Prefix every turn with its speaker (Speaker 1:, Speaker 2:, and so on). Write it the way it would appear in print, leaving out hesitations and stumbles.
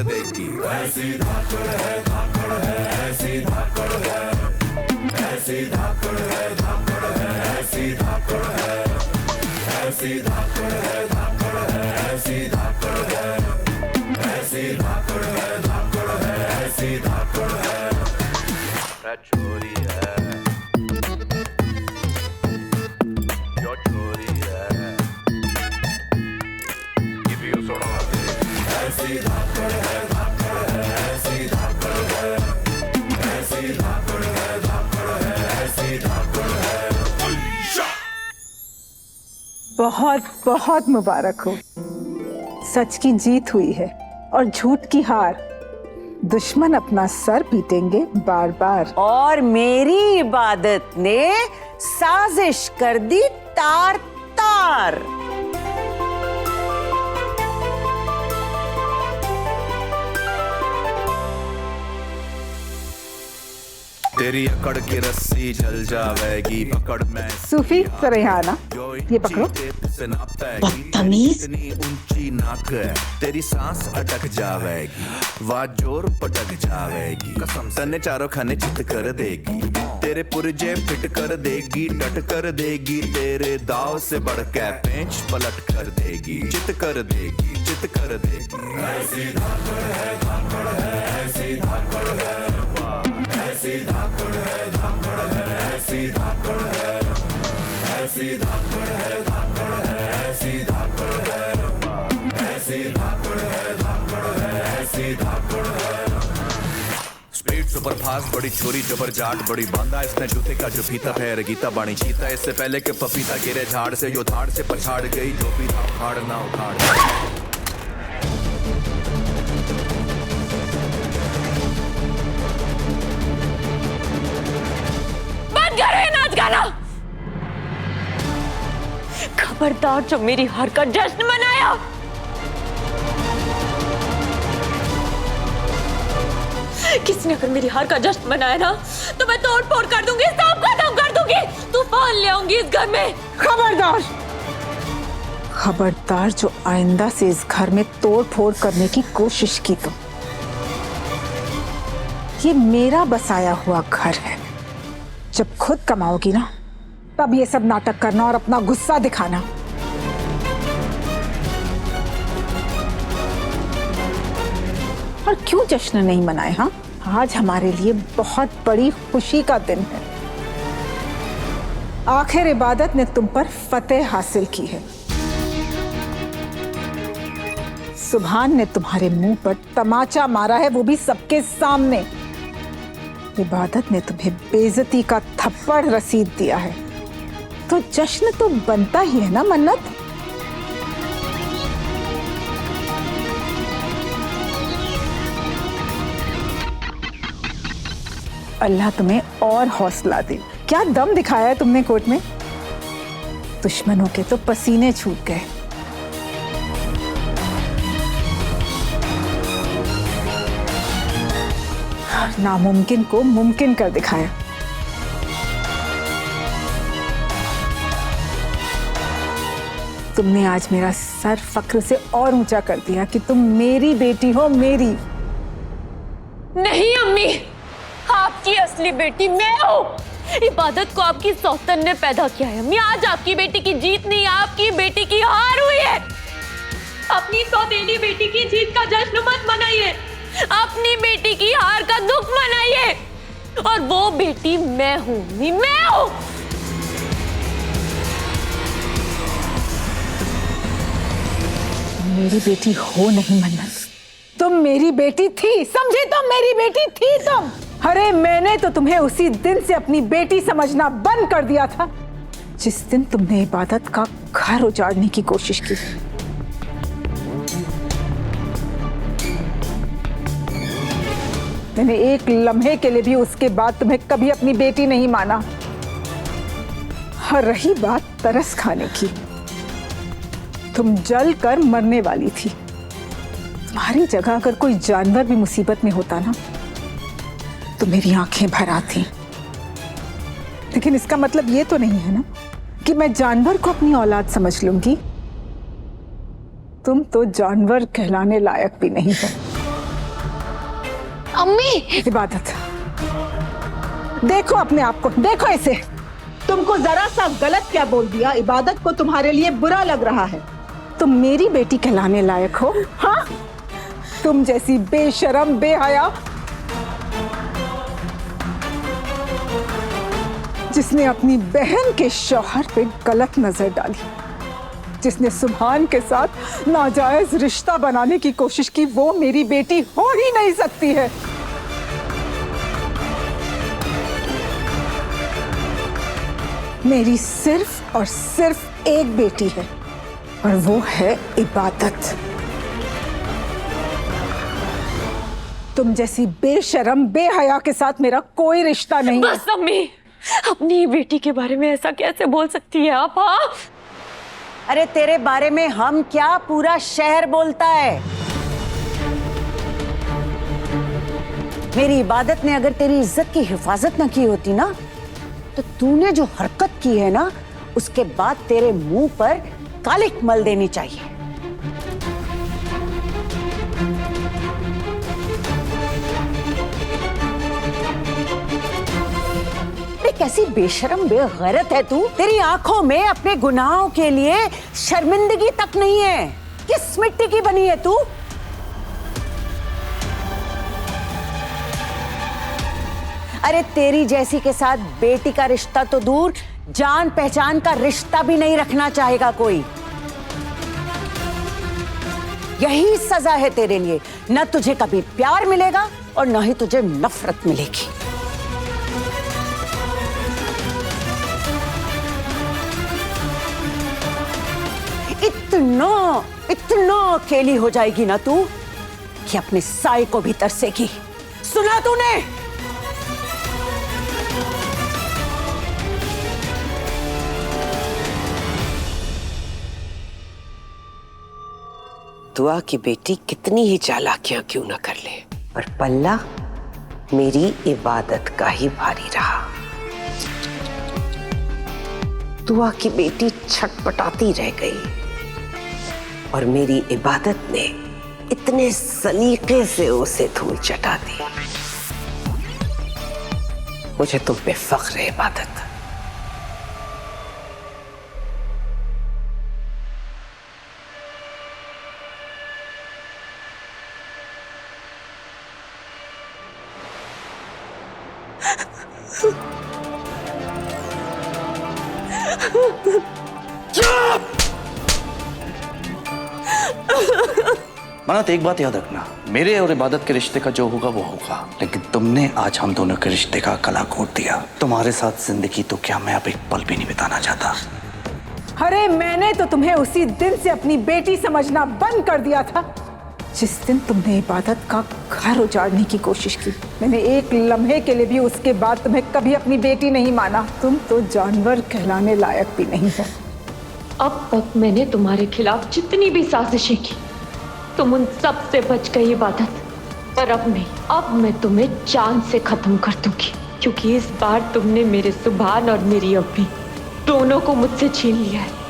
Speaker 1: देगी। ऐसी धाकड़ है, धाकड़ है, ऐसी धाकड़ है, ऐसी धाकड़ है, धाकड़ है, ऐसी धाकड़ है, ऐसी धाकड़ है, धाकड़ है, ऐसी धाकड़ है, ऐसी धाकड़ है, धाकड़ है, ऐसी धाकड़ है। छोरी है, जो छोरी है, ये भी सुना दे। ऐसी धाकड़ है, धाकड़ है, ऐसी धाकड़ है, ऐसी धाकड़ है, धाकड़ है, ऐसी धाकड़ है।
Speaker 2: बहुत बहुत मुबारक हो। सच की जीत हुई है और झूठ की हार। दुश्मन अपना सर पीटेंगे बार बार।
Speaker 3: और मेरी इबादत ने साजिश कर दी तार तार।
Speaker 1: तेरी अकड़ की रस्सी जल जावेगी, पकड़ में
Speaker 2: सूफी जरा यहाँ आना, ये पकड़ो।
Speaker 3: बदतमीज।
Speaker 1: इतनी ऊंची नाक है, तेरी सांस अटक जावेगी, वाह जोर पटक जावेगी, कसम तने चारों खाने चित कर देगी, तेरे पुरजे फिट कर देगी, डट कर देगी, तेरे दाव से बढ़ के पेंच पलट कर देगी, चित कर देगी, चित कर देगी। ऐसी धाकड़ है, धाकड़ है, ऐसी धाकड़ है, ऐसी धाकड़ है, धाकड़ है, ऐसी धाकड़ है, ऐसी धाकड़ है, धाकड़ है, ऐसी धाकड़ है, ऐसी धाकड़ है, धाकड़ है, ऐसी धाकड़ है। स्पीड सुपर फास्ट, बड़ी छोरी जबर जाट, बड़ी बांधा इसने जूते का जो फीता पैर गीता बाणी चीता, इससे पहले के पपीता गिरे झाड़ से, यो धाड़ से पछाड़ गई, जो भी था उखाड़ ना उखाड़।
Speaker 4: नाच गाना। खबरदार जो मेरी हार का जश्न मनाया। किसने अगर मेरी हार का जश्न मनाया ना तो मैं तोड़ फोड़ कर दूंगी, सब खत्म कर दूंगी, तूफान ले आऊंगी इस घर में।
Speaker 2: खबरदार, खबरदार जो आइंदा से इस घर में तोड़ फोड़ करने की कोशिश की तो। ये मेरा बसाया हुआ घर है, जब खुद कमाओगी ना तब ये सब नाटक करना और अपना गुस्सा दिखाना। और क्यों जश्न नहीं मनाए? हाँ, आज हमारे लिए बहुत बड़ी खुशी का दिन है। आखिर इबादत ने तुम पर फतेह हासिल की है। सुभान ने तुम्हारे मुंह पर तमाचा मारा है, वो भी सबके सामने। इबादत ने तुम्हें बेइज्जती का थप्पड़ रसीद दिया है, तो जश्न तो बनता ही है ना मन्नत। अल्लाह तुम्हें और हौसला दे। क्या दम दिखाया है तुमने कोर्ट में। दुश्मनों के तो पसीने छूट गए। नामुमकिन को मुमकिन कर दिखाया। तुमने आज मेरा सर फक्र से और ऊंचा कर दिया कि तुम मेरी बेटी हो, मेरी।
Speaker 4: नहीं अम्मी, आपकी असली बेटी मैं हूँ। इबादत को आपकी सौतन ने पैदा किया है अम्मी। आज आपकी बेटी की जीत नहीं, आपकी बेटी की हार हुई है। अपनी सौतेली बेटी की जीत का जश्न मत मनाइए, अपनी बेटी की हार का दुख मनाइए। और वो बेटी मैं हूँ, मैं हूँ।
Speaker 2: मेरी बेटी हो नहीं मन्नत, तुम मेरी बेटी थी, समझे? तुम मेरी बेटी थी तुम। अरे मैंने तो तुम्हें उसी दिन से अपनी बेटी समझना बंद कर दिया था जिस दिन तुमने इबादत का घर उजाड़ने की कोशिश की। मैंने एक लम्हे के लिए भी उसके बाद तुम्हें कभी अपनी बेटी नहीं माना। और रही बात तरस खाने की, तुम जल कर मरने वाली थी। तुम्हारी जगह अगर कोई जानवर भी मुसीबत में होता ना तो मेरी आंखें भर आती। लेकिन इसका मतलब ये तो नहीं है ना कि मैं जानवर को अपनी औलाद समझ लूंगी। तुम तो जानवर कहलाने लायक भी नहीं हो।
Speaker 4: अम्मी
Speaker 2: इबादत, देखो अपने आप को, देखो इसे। तुमको जरा सा गलत क्या बोल दिया? इबादत को तुम्हारे लिए बुरा लग रहा है? तुम मेरी बेटी कहलाने लायक हो? हाँ, तुम जैसी बेशरम बेहया, जिसने अपनी बहन के शौहर पे गलत नजर डाली, जिसने सुभान के साथ नाजायज रिश्ता बनाने की कोशिश की, वो मेरी बेटी हो ही नहीं सकती है। मेरी सिर्फ और सिर्फ एक बेटी है, और वो है इबादत। तुम जैसी बेशरम बेहया के साथ मेरा कोई रिश्ता नहीं।
Speaker 4: बस अम्मी, अपनी बेटी के बारे में ऐसा कैसे बोल सकती है आप? हाँ,
Speaker 3: अरे तेरे बारे में हम क्या, पूरा शहर बोलता है। मेरी इबादत ने अगर तेरी इज्जत की हिफाजत न की होती ना, तो तूने जो हरकत की है ना, उसके बाद तेरे मुंह पर कालिक मल देनी चाहिए। कैसी बेशरम बेगैरत है तू। तेरी आंखों में अपने गुनाहों के लिए शर्मिंदगी तक नहीं है। किस मिट्टी की बनी है तू? अरे तेरी जैसी के साथ बेटी का रिश्ता तो दूर, जान पहचान का रिश्ता भी नहीं रखना चाहेगा कोई। यही सजा है तेरे लिए। न तुझे कभी प्यार मिलेगा और न ही तुझे नफरत मिलेगी। इतना अकेली हो जाएगी ना तू कि अपने साए को भी तरसेगी। सुना तूने?
Speaker 5: दुआ की बेटी कितनी ही चालाकियां क्यों न कर ले, पर पल्ला मेरी इबादत का ही भारी रहा। दुआ की बेटी छटपटाती रह गई और मेरी इबादत ने इतने सलीके से उसे धूल चटा दी। मुझे तुम पे फख्र है इबादत।
Speaker 6: मन्नत, एक बात याद रखना, मेरे और इबादत के रिश्ते का जो होगा वो होगा, लेकिन तुमने आज हम दोनों के रिश्ते का कला घोट दिया। तुम्हारे साथ जिंदगी तो क्या मैं अब एक पल भी नहीं बिताना चाहता।
Speaker 2: अरे मैंने तो तुम्हें उसी दिन से अपनी बेटी समझना बंद कर दिया था जिस दिन तुमने इबादत का घर उजाड़ने की कोशिश की। मैंने एक लम्हे के लिए भी उसके बाद तुम्हें कभी अपनी बेटी नहीं माना। तुम तो जानवर कहलाने लायक भी नहीं हो।
Speaker 4: अब तक मैंने तुम्हारे खिलाफ जितनी भी साजिशें की, तुम उन सब से बच गई इबादत, पर अब नहीं। अब मैं तुम्हें जान से खत्म कर दूंगी, क्योंकि इस बार तुमने मेरे सुभान और मेरी अम्मी दोनों को मुझसे छीन लिया है।